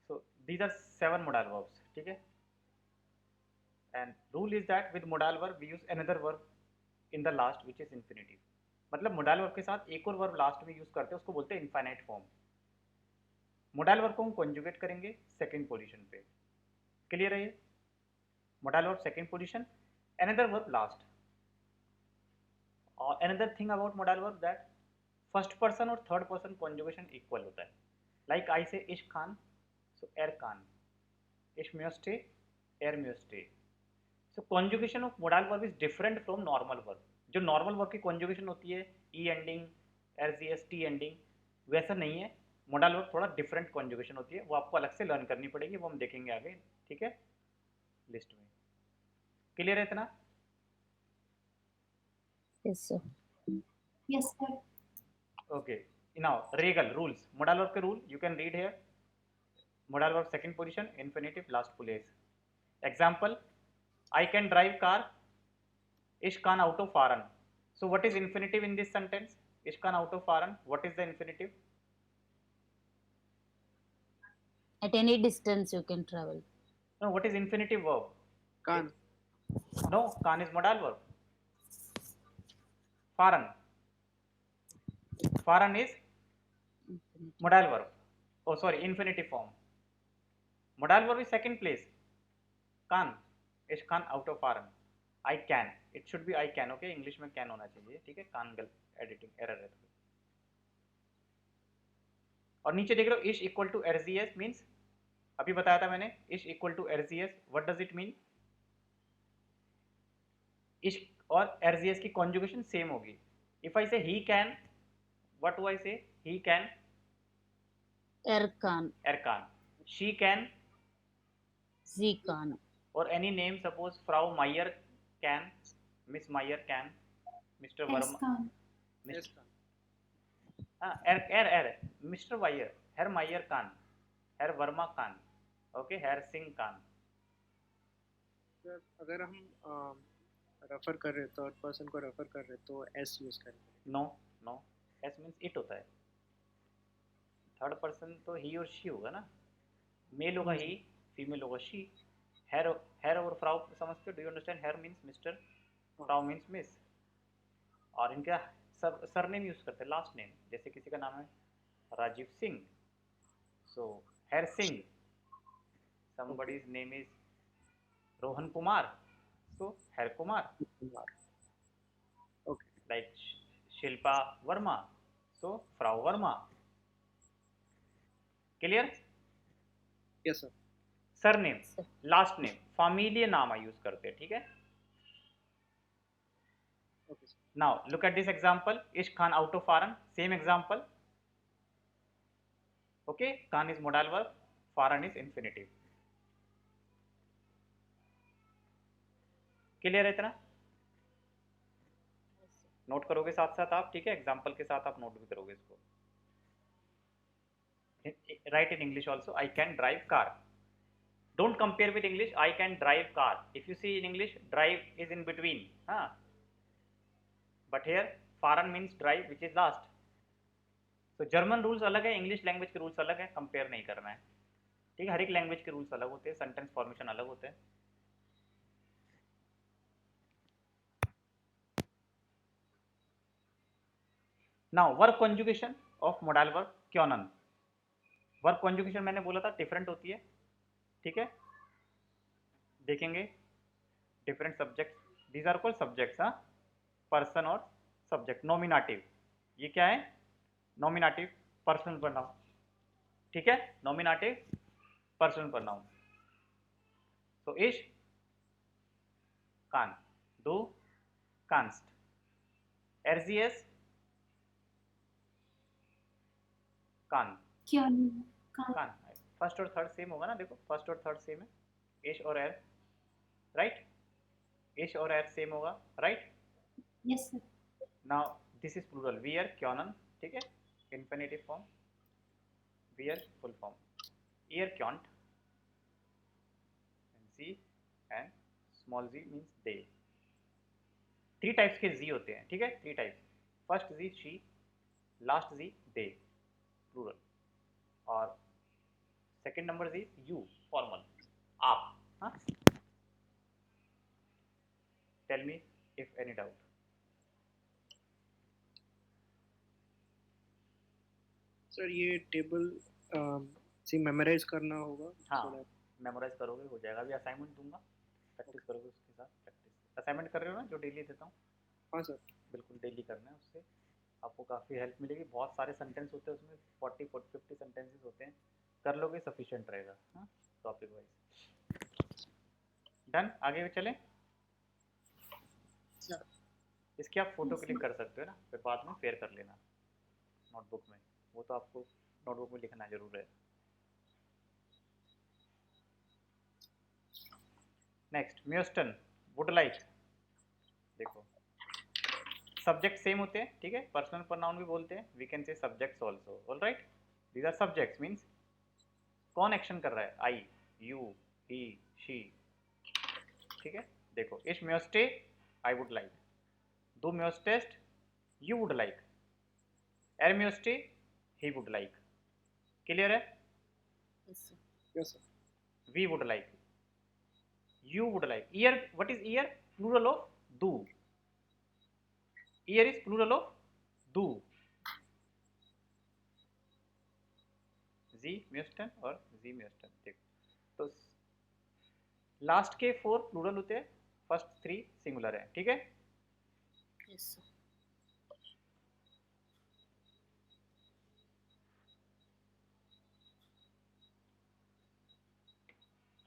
So these are 7 modal verbs, ठीक है. And rule is that with modal verb we use another verb in the last which is infinitive. मतलब modal verb के साथ एक और verb last में use करते हैं, उसको बोलते हैं इनफाइनाइट फॉर्म. modal verb को हम conjugate करेंगे सेकेंड पोजीशन पे. क्लियर है ये? modal verb second position, another verb last. और another thing about modal verb that first person और थर्ड पर्सन कॉन्जुगेशन इक्वल होता है. लाइक आई से इश्क खान, सो एर खान. इश्क में स्टे, एर में stay. So conjugation of modal verb is different from normal verb. जो नॉर्मल वर्ब की कॉन्जुगेशन होती है ई एंडिंग, एर जी एस टी एंडिंग, वैसा नहीं है. मोडाल वर्ब थोड़ा डिफरेंट कॉन्जुगेशन होती है, वो आपको अलग से लर्न करनी पड़ेगी, वो हम देखेंगे आगे. ठीक है, लिस्ट में. क्लियर है इतना? Yes, sir. Yes, sir. Okay. Now regal rules. Modal verb के rule you can read here. Modal verb second position, infinitive last place. Example: I can drive car. Ish can auto fahren. So what is infinitive in this sentence? Ish can auto fahren. What is the infinitive? At any distance you can travel. No. What is infinitive verb? Can. No. Can is modal verb. Fahren. Fahren is modal verb. Oh sorry, infinitive form. Modal verb is second place. Can. Ish can auto fahren. I can. It should be I can. Okay. English में can होना चाहिए. ठीक है. can गलत editing error है. और नीचे देख रहे हो इश इक्वल टू एरजीएस मीन्स, अभी बताया था मैंने, इश इक्वल टू एरजीएस. What does it mean? इश और एरजीएस की कॉन्जुगेशन सेम होगी. If I say he can, what do I say? He can Erkan, एरकान. शी कैन Zikan, और एनी नेम, सपोज फ्राउ मायर कैन, miss Mayer can, mister Verma, Eskan. Yes, एर एर एर मिस्टर वायर, हेर मायर कान, हेर वर्मा कान, ओके, हेर सिंह कान. sir, अगर हम रेफर कर रहे थर्ड पर्सन को रेफर कर रहे तो एस यूज करेंगे. नो नो, एस मीन्स इट होता है. थर्ड पर्सन तो ही और शी होगा ना. मेल होगा ही, फीमेल होगा शी. हेर, हेर और फ्राउ समझते हो? Do you understand? हेर मीन्स मिस्टर, फ्राउ मीन्स मिस. और इनका सरनेम यूज करते हैं, लास्ट नेम. जैसे किसी का नाम है राजीव सिंह, सो हेर Singh. somebody's name is Rohan Kumar, so हेर Kumar. Okay. like Shilpa Verma, so फ्राउ Verma. Clear? Yes sir. Surname, last name, family नाम यूज करते हैं. ठीक है. Okay sir. Now look at this example. इश्क खान आउट ऑफ फारन, सेम एग्जांपल. ओके, खान इज मोडाल वर्ब, फारन इज इंफिनिटिव. क्लियर है इतना? नोट करोगे साथ साथ आप. ठीक है, एग्जांपल के साथ आप नोट भी करोगे इसको. Right in English also, I can drive car. Don't compare with English. I can drive car. If you see in English, drive is in between. But here, foreign means drive, which is last. So German rules अलग है, English language के rules अलग है. Compare नहीं करना है. ठीक है, हर एक लैंग्वेज के रूल्स अलग होते हैं, सेंटेंस फॉर्मेशन अलग होते हैं. Now verb conjugation of modal verb क्योनन. वर्ब कॉन्जुगेशन मैंने बोला था डिफरेंट होती है. ठीक है, देखेंगे. Different subject, these are called subjects. Person और सब्जेक्ट. नॉमिनेटिव, ये क्या है? Nominative personal pronoun. ठीक है, नॉमिनेटिव पर्सनल प्रोनाउन. सो इश कान, डू कांस्ट, एरजीएस कान, Kyan. कान. फर्स्ट और थर्ड सेम होगा ना. देखो फर्स्ट और थर्ड सेम है. इश और एर, राइट. इश और एर सेम होगा, right. Yes, sir. Now this is plural. वियर क्योनन. ठीक है, इन्फिनिटिव फॉर्म. वियर फुल फॉर्म. ईयर क्योंट, जी एंड स्मॉल जी मीन्स दे. 3 टाइप्स के जी होते हैं. ठीक है, 3 टाइप्स. फर्स्ट जी शी, लास्ट जी दे, प्लूरल. और second number is you, formal, आप. हाँ, tell me if any doubt. Sir ये टेबल सी मेमोराइज करना होगा. हाँ, मेमोराइज करोगे हो जाएगा. अभी असाइनमेंट दूंगा, प्रैक्टिस करोगे उसके साथ. प्रैक्टिस असाइनमेंट कर रहे हो ना जो डेली देता हूँ? हाँ सर. बिल्कुल डेली करना है, उससे आपको काफ़ी हेल्प मिलेगी. बहुत सारे सेंटेंस होते हैं उसमें, 40-50 सेंटेंसेस होते हैं. कर लोगे सफिशिएंट रहेगा. हाँ, टॉपिक वाइज. डन, आगे चलें. Sir. इसकी आप फोटो Yes, क्लिक sir. कर सकते हो ना, फिर बाद में फेयर कर लेना नोटबुक में. वो तो आपको नोटबुक में लिखना जरूर है. नेक्स्ट, म्यूस्टन, वुड लाइक. देखो सब्जेक्ट सेम होते हैं, ठीक है. पर्सनल प्रोनाउन भी बोलते हैं. We can say subjects also. Alright, these are subjects means कौन एक्शन कर रहा है. I, you, he, she. ठीक है. देखो, इश म्यूस्टे, आई वुड लाइक. दो म्यूस्टेस्ट, यू वुड लाइक. एर म्यूस्टे, ही वुड लाइक. क्लियर है? Yes, sir. Yes sir. We would like, you would like. Ear, what is ear? Plural of do. Ear is plural of do. Z म्यूस्टन और Z म्यूस्टन. देखो तो last के 4 plural होते हैं, first 3 singular है. ठीक है. Yes, sir.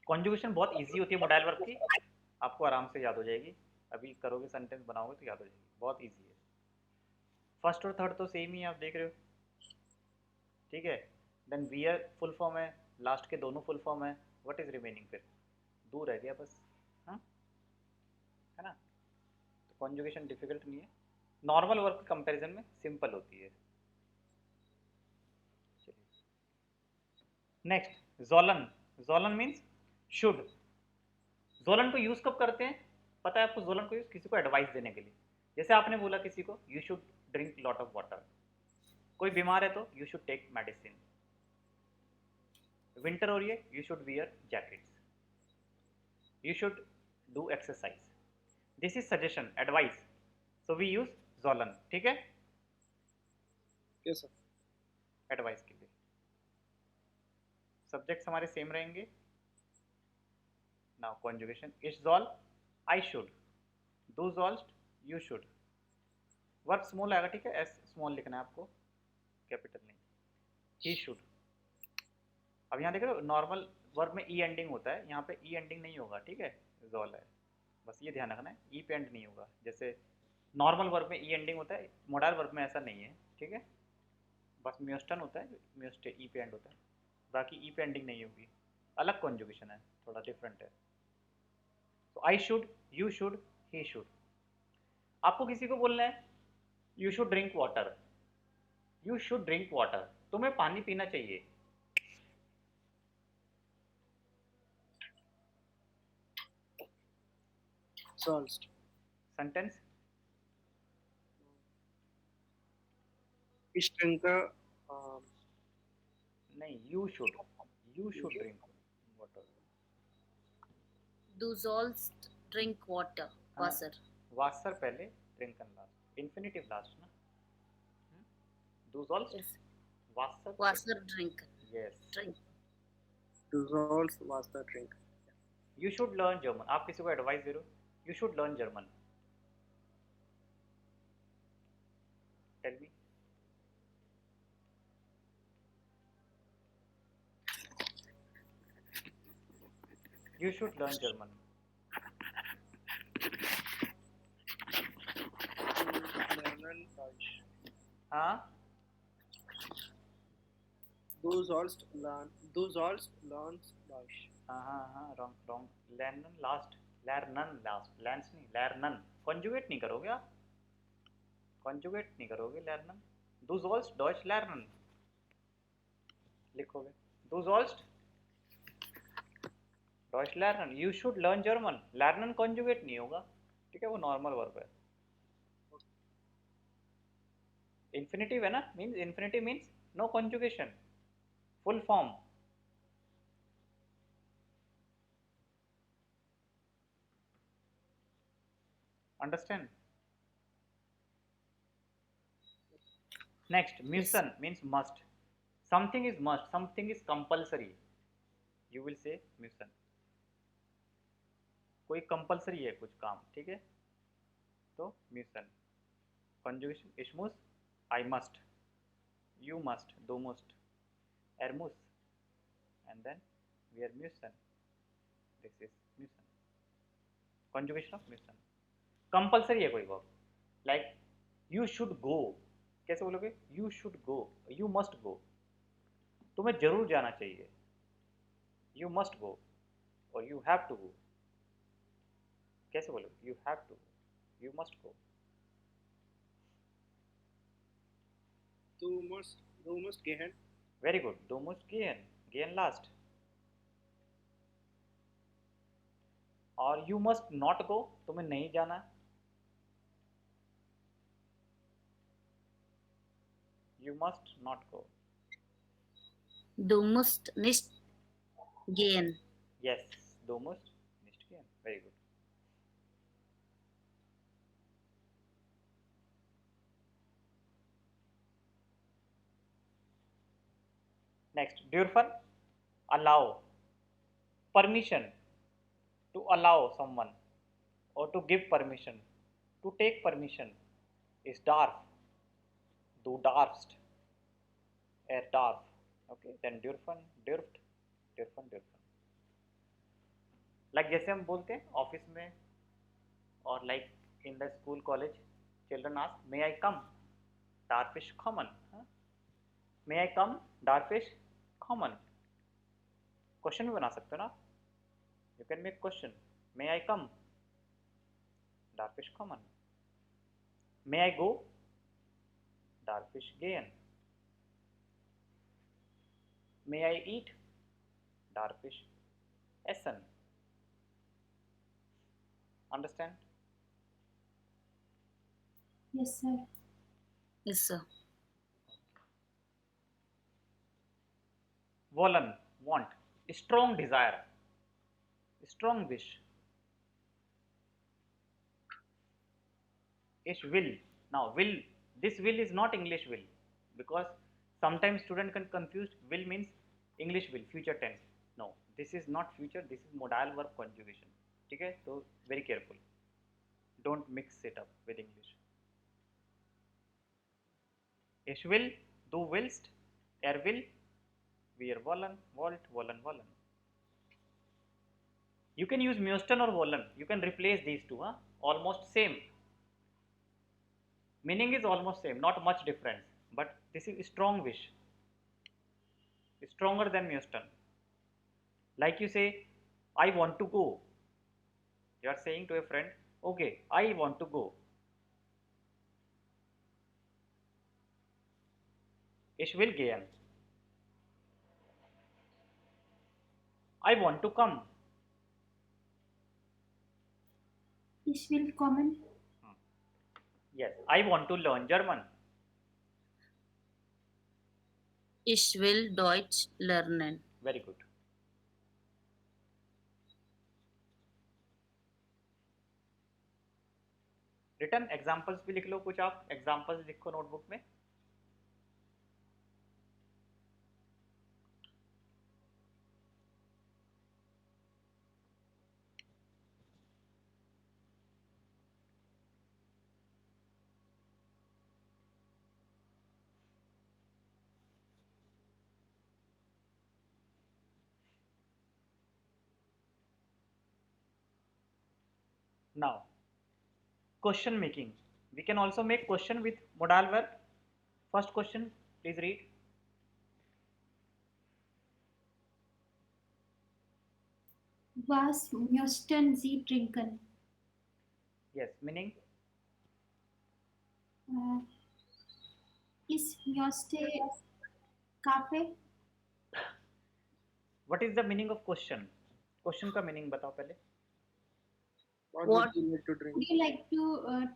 कॉन्जुगेशन बहुत इजी होती है मोडाइल वर्ब की, आपको आराम से याद हो जाएगी. अभी करोगे सेंटेंस बनाओगे तो याद हो जाएगी. बहुत इजी है. फर्स्ट और थर्ड तो सेम ही आप देख रहे हो. ठीक है. देन वियर फुल फॉर्म है, लास्ट के दोनों फुल फॉर्म है. व्हाट इज रिमेनिंग फिर? दो रह गया बस. हाँ, है ना. तो कॉन्जुगेशन डिफिकल्ट नहीं है, नॉर्मल वर्ब के कंपैरिजन में सिंपल होती है. Next, Jolen. Jolen means should. Jolen को यूज कब करते हैं पता है आपको? जोलन को यूज किसी को एडवाइस देने के लिए. जैसे आपने बोला किसी को you should drink lot of water. कोई बीमार है तो you should take medicine. Winter हो रही है, you should wear jackets. You should do exercise. This is suggestion, advice. So we use जोलन. ठीक है, यस सर. एडवाइस के लिए. सब्जेक्ट्स हमारे सेम रहेंगे. नाउ कॉन्जुगेशन, इज जॉल, आई शुड. डू जॉल्स्ट, यू शुड. वर्ब स्मॉल आएगा, ठीक है. एस स्मॉल लिखना है आपको, कैपिटल नहीं. He should. अब यहाँ देख रहे हो नॉर्मल वर्ब में ई एंडिंग होता है, यहाँ पे ई एंडिंग नहीं होगा. ठीक है, जॉल है, बस ये ध्यान रखना है. ई पे एंड नहीं होगा. जैसे नॉर्मल वर्ब में ई एंडिंग होता है, मोडाइल वर्ब में ऐसा नहीं है. ठीक है, बस म्यूस्टन होता है, म्यूस्टे ई पे एंड होता है, बाकी ई पे एंडिंग नहीं होगी. अलग कॉन्जुगेशन है, थोड़ा डिफरेंट है. तो I should, you should, he should. आपको किसी को बोलना है you should drink water. You should drink water, तुम्हें पानी पीना चाहिए. सॉल्व्ड. सेंटेंस, इस ड्रिंक का नहीं, you should drink water. Do zolst drink water. Wasser. वासर पहले, ड्रिंक लास्ट, इन्फिनिटिव लास्ट ना. डूजॉल्स, Yes. वासर. Wasser drink. Yes. Drink. dissolves was the drink. You should learn German. आप किसी को एडवाइस दे रहे हो, you should learn German. Tell me. You should learn German. Lernen Deutsch. हाँ, Du sollst learns Deutsch. हाँ, रॉन्ग. लर्नन लास्ट, लर्नन लास्ट, लर्न्स नहीं, लर्नन. कॉन्जुगेट नहीं करोगे आप, कॉन्जुगेट नहीं करोगे. लर्नन, डू सोल्स्ट डॉइच लर्नन लिखोगे. डू सोल्स्ट डॉइच लर्नन. You should learn German. लर्नन कॉन्जुगेट नहीं होगा. ठीक है, वो नॉर्मल वर्ब है. इन्फिनिटिव है ना, means infinitive means no conjugation, full form. Understand? Next, Yes. müssen means must. Something is must, something is compulsory. You will say müssen. कोई कंपलसरी है कुछ काम, ठीक है, तो müssen. Conjugation, ich muss, I must, you must, du musst, er muss, and then wir müssen. This is müssen. Conjugation of müssen. Compulsory है कोई verb, like you should go, कैसे बोलोगे? You should go, you must गो, तुम्हें जरूर जाना चाहिए, you must गो, और you have to go, कैसे बोलोगे? You have to, you must go. Du musst gehen. Very good. दो मस्ट गेन, गेन लास्ट. और यू मस्ट नॉट गो, तुम्हें नहीं जाना. You must not go. Du musst nicht gehen. Yes, दो मस्ट निस्ट गेन. Very good. Next, dürfen, allow, permission, to allow someone or to give permission, to take permission is darf, du darfst, er darf. Okay, then dürfen, dürft, dürfen. Like जैसे हम बोलते हैं office में, और like in the school college, children ask may I come, darf ich kommen, may I come, darf ich kommen. Question भी बना सकते हो ना, you can make question, may I come, darf ich kommen. May I go, darf ich gehen. May I eat, darf ich essen. Understand? Yes, sir. Yes, sir. Wollen, want, strong desire, strong wish. Ich will. Now will, this will is not English will, because sometimes student can confuse will means English will, future tense. No, this is not future, this is modal verb conjugation. ठीक है, तो very careful, don't mix it up with English. Ich will, du willst, er will, wir wollen, wollt, wollen. You can use müssten or wollen, you can replace these two, almost same. Meaning is almost same, not much difference, but this is strong wish, stronger than müssten. Like you say, I want to go. You are saying to a friend, okay, I want to go. Ich will gehen. I want to come. Ich will kommen. Yes, I want to learn German. Ich will Deutsch lernen. Very good. Return examples भी लिख लो कुछ, आप examples लिखो notebook में. Now, question making. We can also make question with modal verb. First question, please read. Was müssten Sie trinken? Yes, meaning Ich möchte Kaffee. what is the meaning of question? Question का meaning बताओ पहले. What What- would you like to drink? Would you like to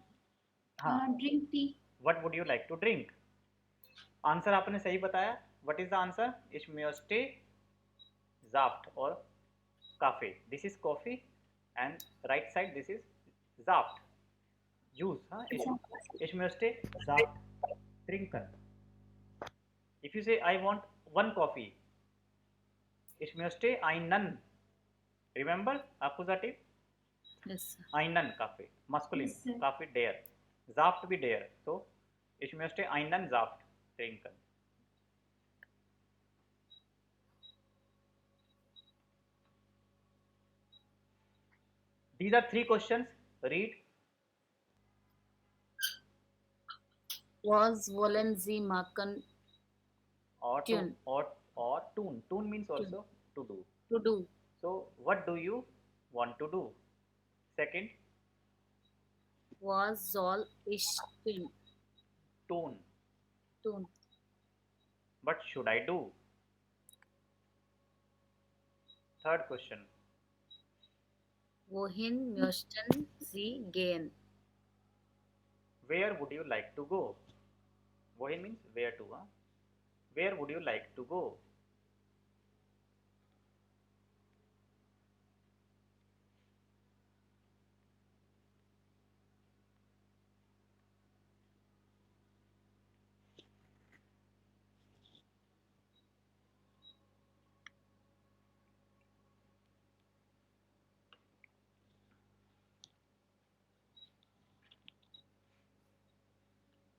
हाँ, drink tea? what would you like to drink? Answer आपने सही बताया. What is the answer? Ich möchte Saft or Kaffee. This is coffee and right side this is Saft. use, huh? Ich möchte Saft trinken. If you say I want one coffee, ich möchte einen. Remember accusative? Yes, sir. Einen Kaffee. Masculine. Yes, sir. Kaffee der. Saft भी der. So ich möchte einen Saft trinken. These are 3 questions. Read. Was wollen Sie machen Or Tune. or tune. Tune means Tune. also to do. to do? So what do you want to do? Second, Was soll ich tun? tune. Tun. What should I do? Third question, Wohin möchten Sie gehen? where would you like to go? Wohin means where to. Huh? Where would you like to go?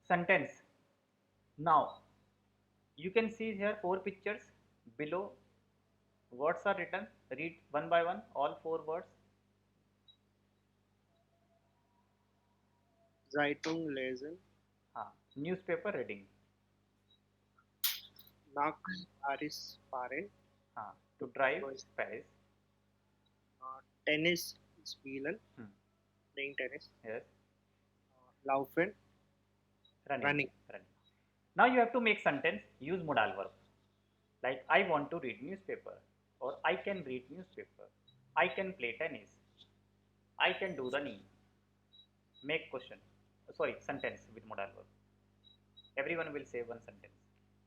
Sentence. Now you can see here 4 pictures. Below words are written. Read one by one all 4 words. Zeitung lesen, Newspaper reading. nach Paris fahren, To drive Boys. Paris. Tennis spielen, Hmm. playing tennis, Yes. laufen, Running. Running. Now you have to make sentence. Use modal verb. Like I want to read newspaper, or I can read newspaper. I can play tennis. I can do running. Make question. Sorry, sentence with modal verb. Everyone will say one sentence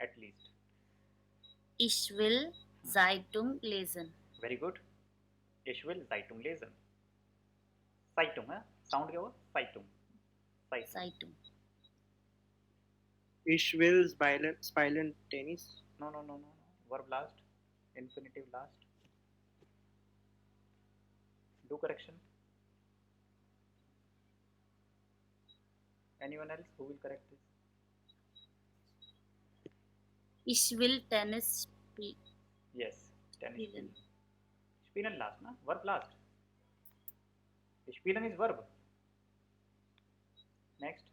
at least. Ich will Zeitung lesen. Very good. Ich will Zeitung lesen. Zeitung, huh? Sound क्या हुआ? Zeitung. Zeitung. Zeitung. Ich will spielen Tennis, No. Verb last. Infinitive last. Do correction. Anyone else who will correct this? Ich will Tennis spielen. Yes. Tennis Spielen. spielen. Spielen last, na? Verb last. Spielen is verb. Next.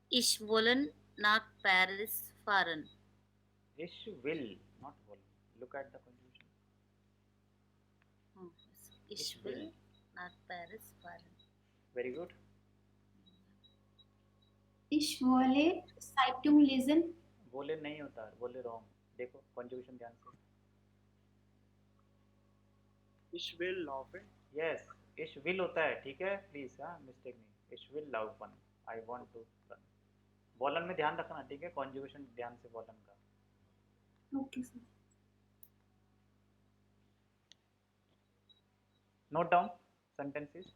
Ich wollen nach Paris fahren. Ich will, not will. Look at the confusion. Oh, Ich Ich will. will nach Paris fahren. Very good. Ich wolle Zeitung lesen. बोले नहीं होता, बोले wrong. देखो conjugation ध्यान से. ich will laufen, Yes, ich will होता है, ठीक है? Please, हाँ, mistake नहीं. Ich will laufen. I want to run. वॉलन में ध्यान रखना, ठीक है? Conjugation ध्यान से वॉलन का. Okay, sir. Note down sentences.